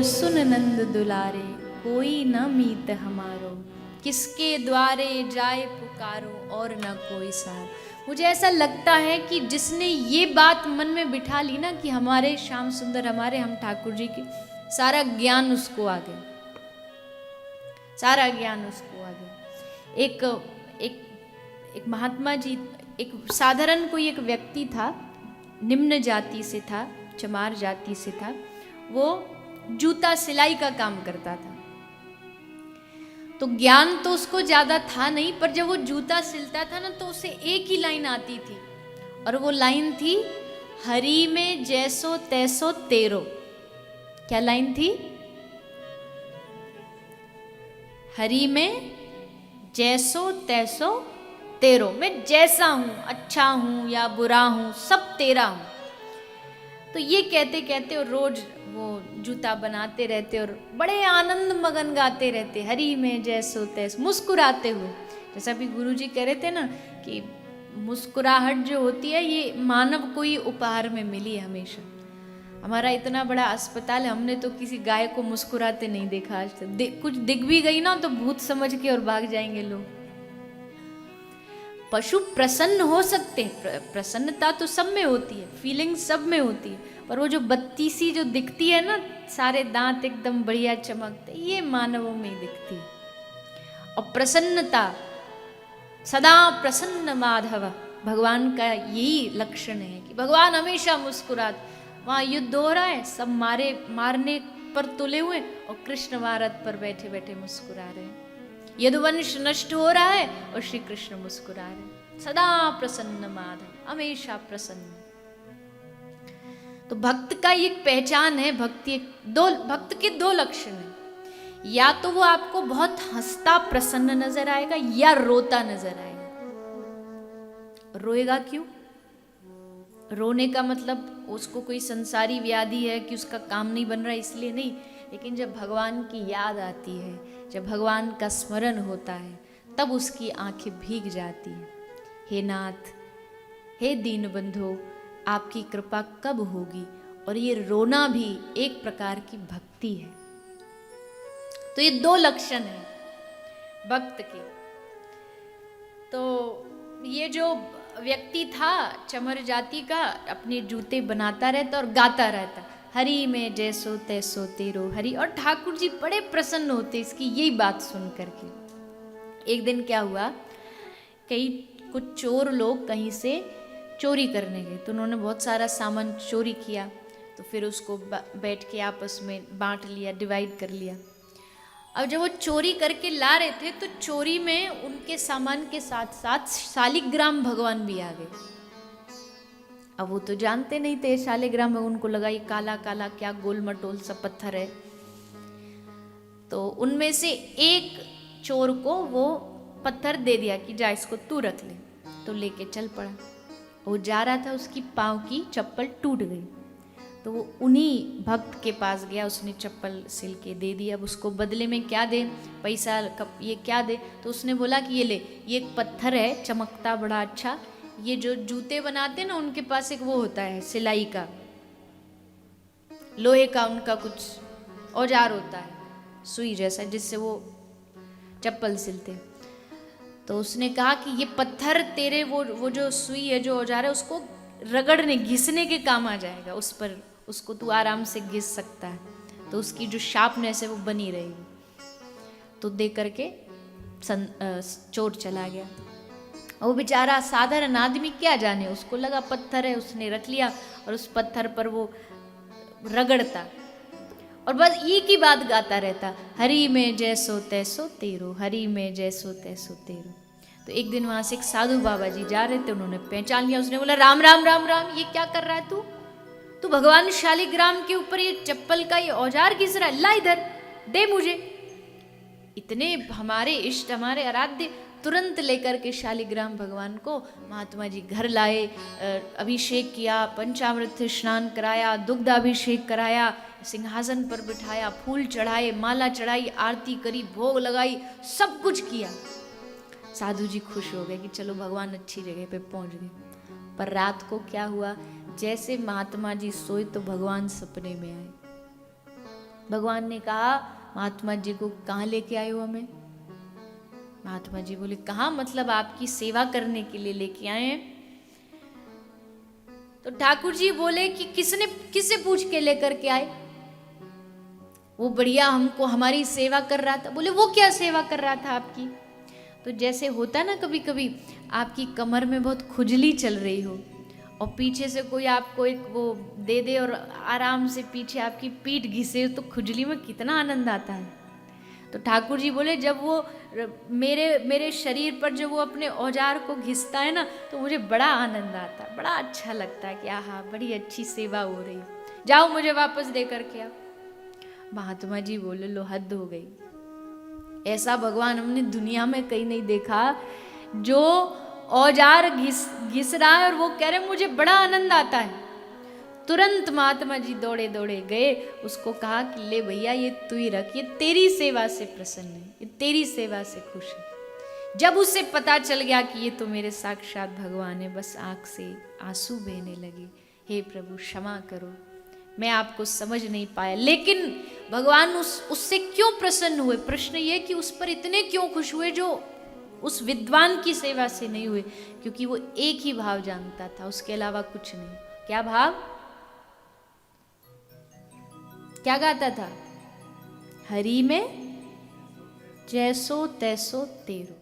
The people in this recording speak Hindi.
और सुन नंद दुलारे, कोई न मीत हमारो, किसके द्वारे जाए पुकारो और न कोई सार। मुझे ऐसा लगता है कि जिसने ये बात मन में बिठा ली ना कि हमारे श्याम सुंदर, हमारे हम ठाकुर जी की, सारा ज्ञान उसको आ गया, सारा ज्ञान उसको आ गया। एक एक एक महात्मा जी, एक साधारण कोई एक व्यक्ति था, निम्न जाति से था, चमार जाति से था। वो जूता सिलाई का काम करता था। तो ज्ञान तो उसको ज्यादा था नहीं, पर जब वो जूता सिलता था ना तो उसे एक ही लाइन आती थी, और वो लाइन थी, हरि में जैसो तैसो तेरो। क्या लाइन थी? हरि में जैसो तैसो तेरो। मैं जैसा हूं, अच्छा हूं या बुरा हूं, सब तेरा हूं। तो ये कहते कहते और रोज वो जूता बनाते रहते और बड़े आनंद मगन गाते रहते, हरि में जैसो तैसो, मुस्कुराते हुए। जैसा भी गुरुजी कह रहे थे ना कि मुस्कुराहट जो होती है ये मानव को ही उपहार में मिली है हमेशा। हमारा इतना बड़ा अस्पताल है, हमने तो किसी गाय को मुस्कुराते नहीं देखा आज तक। कुछ दिख भी गई ना तो भूत समझ के और भाग जाएंगे लोग। पशु प्रसन्न हो सकते हैं, प्रसन्नता तो सब में होती है, फीलिंग सब में होती है, पर वो जो बत्ती सी जो दिखती है ना, सारे दांत एकदम बढ़िया चमकते, ये मानवों में दिखती है। और प्रसन्नता, सदा प्रसन्न माधव, भगवान का यही लक्षण है कि भगवान हमेशा मुस्कुराते। वहां युद्ध हो रहा है, सब मारने पर तुले हुए, और कृष्ण भारत पर बैठे बैठे मुस्कुरा रहे हैं। यदुवंश नष्ट हो रहा है और श्री कृष्ण मुस्कुरा रहे। सदा प्रसन्न माधव, हमेशा प्रसन्न। तो भक्त का एक पहचान है, भक्त के दो लक्षण हैं। या तो वो आपको बहुत हंसता प्रसन्न नजर आएगा, या रोता नजर आएगा। रोएगा क्यों? रोने का मतलब उसको कोई संसारी व्याधि है कि उसका काम नहीं बन रहा, इसलिए नहीं। लेकिन जब भगवान की याद आती है, जब भगवान का स्मरण होता है, तब उसकी आंखें भीग जाती हैं। हे नाथ, हे दीनबंधो, आपकी कृपा कब होगी? और ये रोना भी एक प्रकार की भक्ति है। तो ये दो लक्षण हैं भक्त के। तो ये जो व्यक्ति था चमर जाति का, अपने जूते बनाता रहता और गाता रहता, हरि में जैसो तैसो तेरो हरि। और ठाकुर जी बड़े प्रसन्न होते इसकी यही बात सुन करके। एक दिन क्या हुआ, कुछ चोर लोग कहीं से चोरी करने गए, तो उन्होंने बहुत सारा सामान चोरी किया। तो फिर उसको बैठ के आपस में बांट लिया, डिवाइड कर लिया। अब जब वो चोरी करके ला रहे थे तो चोरी में उनके सामान के साथ साथ शालिग्राम भगवान भी आ गए। अब वो तो जानते नहीं थे शालिग्राम में, उनको लगा ये काला काला क्या गोल मटोल सा पत्थर है। तो उनमें से एक चोर को वो पत्थर दे दिया कि जा इसको तू रख ले। तो लेके चल पड़ा। वो जा रहा था, उसकी पाँव की चप्पल टूट गई। तो वो उन्हीं भक्त के पास गया, उसने चप्पल सिल के दे दी। अब उसको बदले में क्या दे, पैसा ये क्या दे? तो उसने बोला कि ये ले, ये एक पत्थर है चमकता बड़ा अच्छा, ये जो जूते बनाते ना उनके पास एक वो होता है सिलाई का, लोहे का उनका कुछ औजार होता है, सुई जैसा, जिससे वो चप्पल सिलते। तो उसने कहा कि ये पत्थर तेरे वो जो सुई है, जो औजार है, उसको रगड़ने घिसने के काम आ जाएगा। उस पर उसको तू आराम से घिस सकता है, तो उसकी जो शार्पनेस है वो बनी रहेगी। तो दे करके चोर चला गया। वो बेचारा साधारण आदमी क्या जाने, उसको लगा पत्थर है, उसने रख लिया और उस पत्थर पर वो रगड़ता और बस एक ही बात गाता रहता, हरि में जैसो तैसो तेरो, हरि में जैसो तैसो तेरो। तो एक दिन वहां से एक साधु बाबा जी जा रहे थे, उन्होंने पहचान लिया। उसने बोला, राम राम राम राम, ये क्या कर रहा है तू भगवान शालिग्राम के ऊपर ये चप्पल का ये औजार घिस रहा है, ला इधर दे मुझे। इतने हमारे इष्ट, हमारे आराध्य, तुरंत लेकर के शालिग्राम भगवान को महात्मा जी घर लाए, अभिषेक किया, पंचामृत से स्नान कराया, दुग्ध अभिषेक कराया, सिंहासन पर बिठाया, फूल चढ़ाए, माला चढ़ाई, आरती करी, भोग लगाई, सब कुछ किया। साधु जी खुश हो गए कि चलो भगवान अच्छी जगह पे पहुंच गए। पर रात को क्या हुआ, जैसे महात्मा जी सोए तो भगवान सपने में आए। भगवान ने कहा महात्मा जी को कहाँ लेके आए हो हमें? महात्मा जी बोले कहाँ, मतलब आपकी सेवा करने के लिए लेके आए हैं। तो ठाकुर जी बोले कि किससे पूछ के लेकर के आए? वो बढ़िया हमको हमारी सेवा कर रहा था। बोले वो क्या सेवा कर रहा था आपकी? तो जैसे होता ना कभी कभी आपकी कमर में बहुत खुजली चल रही हो और पीछे से कोई आपको एक वो दे दे और आराम से पीछे आपकी पीठ घिसे, तो खुजली में कितना आनंद आता है। तो ठाकुर जी बोले जब वो मेरे शरीर पर जब वो अपने औजार को घिसता है ना, तो मुझे बड़ा आनंद आता है, बड़ा अच्छा लगता है कि आहा बड़ी अच्छी सेवा हो रही, जाओ मुझे वापस दे करके आओ। महात्मा जी बोले लो हद हो गई, ऐसा भगवान हमने दुनिया में कहीं नहीं देखा जो औजार घिस रहा है और वो कह रहे मुझे बड़ा आनंद आता है। तुरंत महात्मा जी दौड़े दौड़े गए, उसको कहा कि ले भैया ये तू ही रख, ये तेरी सेवा से प्रसन्न है, ये तेरी सेवा से खुश है। जब उसे पता चल गया कि ये तो मेरे साक्षात भगवान है, बस आंख से आंसू बहने लगे, हे प्रभु क्षमा करो, मैं आपको समझ नहीं पाया। लेकिन भगवान उससे क्यों प्रसन्न हुए? प्रश्न ये कि उस पर इतने क्यों खुश हुए जो उस विद्वान की सेवा से नहीं हुए? क्योंकि वो एक ही भाव जानता था, उसके अलावा कुछ नहीं। क्या भाव? क्या गाता था? हरि में जैसो तैसो तेरो।